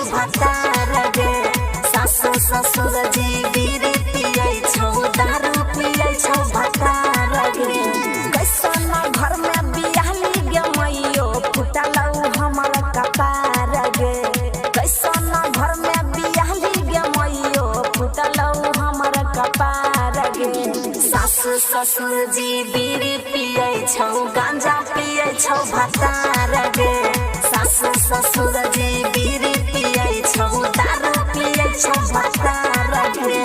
भतार गे सासु ससुर जी बीड़ी पियै छौ दारू पियै छौ भतार गे कैसन घर में बियाहली गे मैयो फुटलौ हमर कपार गे कैसन घर में बियाहली गे मैयो फुटलौ हमर कपार गे सासु ससुर जी बीड़ी पियै छौ गांजा पियै छौ भतार गे सासु ससुर जी बीड़ी पियै छौ दारू पियै छौ भतार गे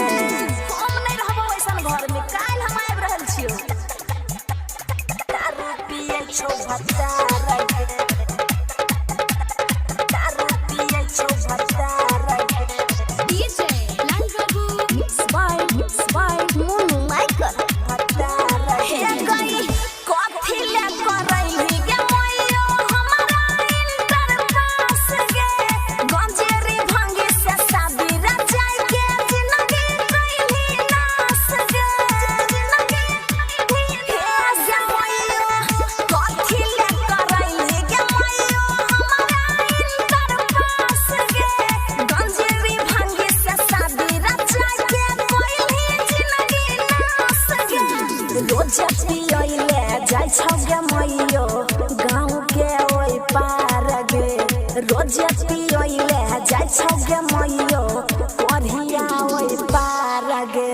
हम नहीं रहबो ऐसन घर में काल हम आबि रहल छियो दारू पियै छौ भतार गे दारू पियै छौ भतार गे DJ Lan Babu Smile Monu Michael भतार गे गई कथि ले करैली गे मैयो हमरा इंटर पास गे गंजेरी भंगी से शादी रचाई के जिंदगी कैली नास गे जिंदगी हे गे मैयो कथि ले करैली गे मैयो हमरा इंटर पास गे गंजेरी भंगी से शादी रचाई के कैली जिंदगी नास गे रोज पियले जाय छौ गे मैयो गाँव के ओइ पार गे रोज पियले जाय छौ गे मैयो पढ़िया ओइ पार गे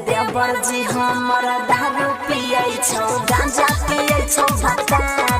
देवर जी हमर दारू पियै छौ गांजा पियै छौ भतार